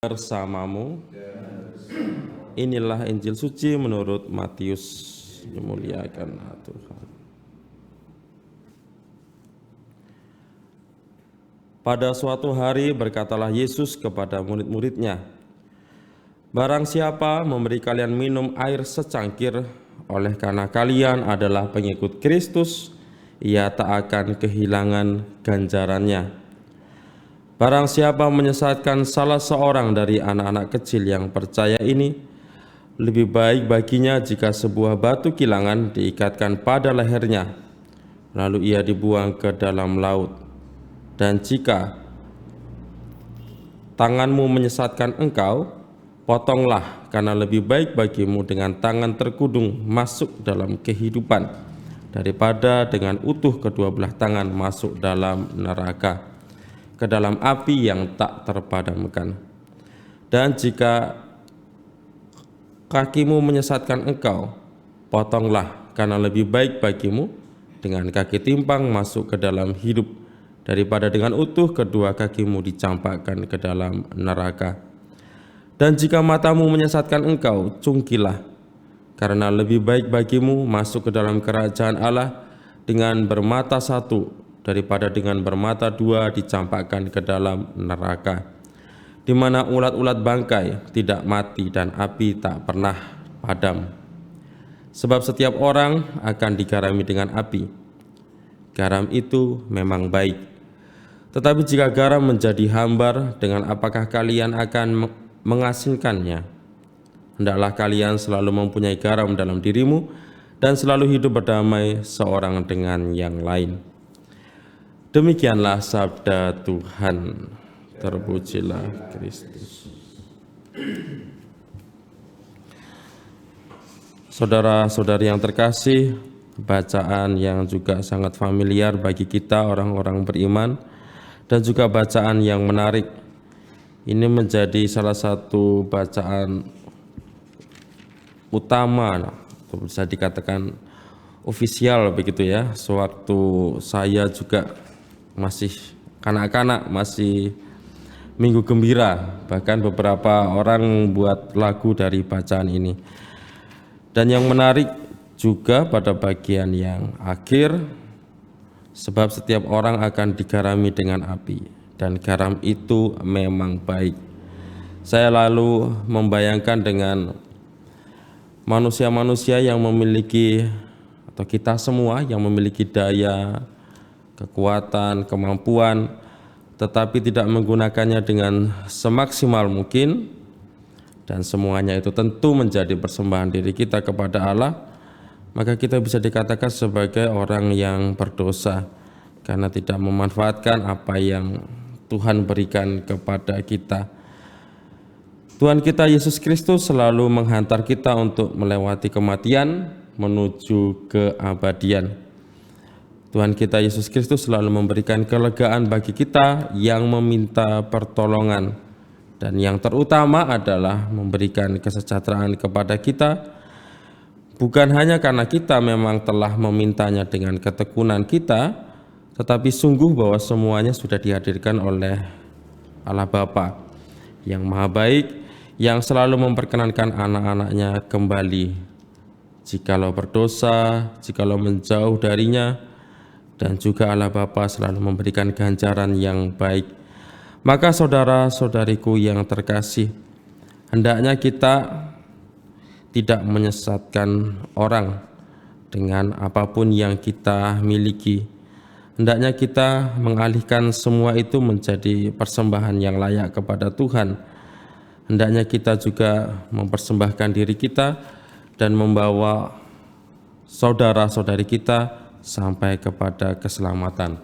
Bersamamu. Inilah Injil suci menurut Matius. Dimuliakan Tuhan. Pada suatu hari berkatalah Yesus kepada murid-muridnya, "Barang siapa memberi kalian minum air secangkir oleh karena kalian adalah pengikut Kristus, ia tak akan kehilangan ganjarannya. Barang siapa menyesatkan salah seorang dari anak-anak kecil yang percaya ini, lebih baik baginya jika sebuah batu kilangan diikatkan pada lehernya, lalu ia dibuang ke dalam laut. Dan jika tanganmu menyesatkan engkau, potonglah, karena lebih baik bagimu dengan tangan terkudung masuk dalam kehidupan, daripada dengan utuh kedua belah tangan masuk dalam neraka, ke dalam api yang tak terpadamkan. Dan jika kakimu menyesatkan engkau, potonglah, karena lebih baik bagimu dengan kaki timpang masuk ke dalam hidup, daripada dengan utuh kedua kakimu dicampakkan ke dalam neraka. Dan jika matamu menyesatkan engkau, cungkilah, karena lebih baik bagimu masuk ke dalam kerajaan Allah dengan bermata satu, daripada dengan bermata dua dicampakkan ke dalam neraka, di mana ulat-ulat bangkai tidak mati dan api tak pernah padam. Sebab setiap orang akan digarami dengan api. Garam itu memang baik, tetapi jika garam menjadi hambar, dengan apakah kalian akan mengasinkannya? Hendaklah kalian selalu mempunyai garam dalam dirimu dan selalu hidup berdamai seorang dengan yang lain." Demikianlah sabda Tuhan. Terpujilah Kristus. Saudara-saudari yang terkasih, bacaan yang juga sangat familiar bagi kita orang-orang beriman, dan juga bacaan yang menarik. Ini menjadi salah satu bacaan utama, atau bisa dikatakan ofisial begitu ya, sewaktu saya juga masih kanak-kanak, masih Minggu Gembira, bahkan beberapa orang buat lagu dari bacaan ini. Dan yang menarik juga pada bagian yang akhir, sebab setiap orang akan digarami dengan api, dan garam itu memang baik. Saya lalu membayangkan dengan manusia-manusia yang memiliki, atau kita semua yang memiliki daya, kekuatan, kemampuan, tetapi tidak menggunakannya dengan semaksimal mungkin, dan semuanya itu tentu menjadi persembahan diri kita kepada Allah, maka kita bisa dikatakan sebagai orang yang berdosa karena tidak memanfaatkan apa yang Tuhan berikan kepada kita. Tuhan kita Yesus Kristus selalu menghantar kita untuk melewati kematian menuju keabadian. Tuhan kita Yesus Kristus selalu memberikan kelegaan bagi kita yang meminta pertolongan, dan yang terutama adalah memberikan kesejahteraan kepada kita, bukan hanya karena kita memang telah memintanya dengan ketekunan kita, tetapi sungguh bahwa semuanya sudah dihadirkan oleh Allah Bapa yang Maha Baik, yang selalu memperkenankan anak-anaknya kembali jikalau berdosa, jikalau menjauh darinya. Dan juga Allah Bapa selalu memberikan ganjaran yang baik. Maka saudara-saudariku yang terkasih, hendaknya kita tidak menyesatkan orang dengan apapun yang kita miliki. Hendaknya kita mengalihkan semua itu menjadi persembahan yang layak kepada Tuhan. Hendaknya kita juga mempersembahkan diri kita dan membawa saudara-saudari kita sampai kepada keselamatan.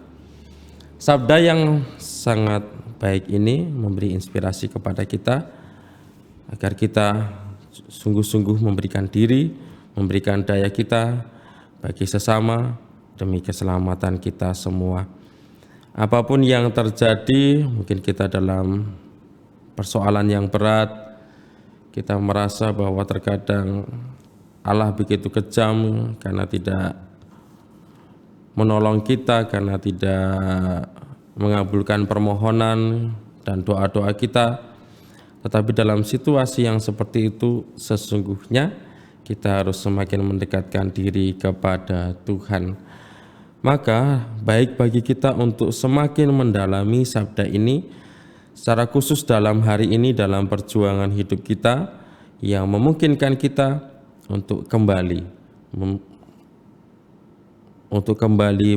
Sabda yang sangat baik ini memberi inspirasi kepada kita agar kita sungguh-sungguh memberikan diri, memberikan daya kita bagi sesama demi keselamatan kita semua. Apapun yang terjadi, mungkin kita dalam persoalan yang berat, kita merasa bahwa terkadang Allah begitu kejam karena tidak menolong kita, karena tidak mengabulkan permohonan dan doa-doa kita. Tetapi dalam situasi yang seperti itu sesungguhnya kita harus semakin mendekatkan diri kepada Tuhan. Maka baik bagi kita untuk semakin mendalami sabda ini secara khusus dalam hari ini dalam perjuangan hidup kita yang memungkinkan kita untuk kembali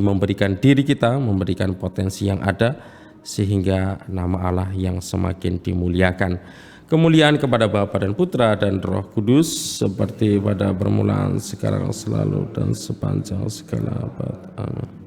memberikan diri kita, memberikan potensi yang ada sehingga nama Allah yang semakin dimuliakan. Kemuliaan kepada Bapa dan Putra dan Roh Kudus seperti pada permulaan, sekarang, selalu dan sepanjang segala abad. Amin.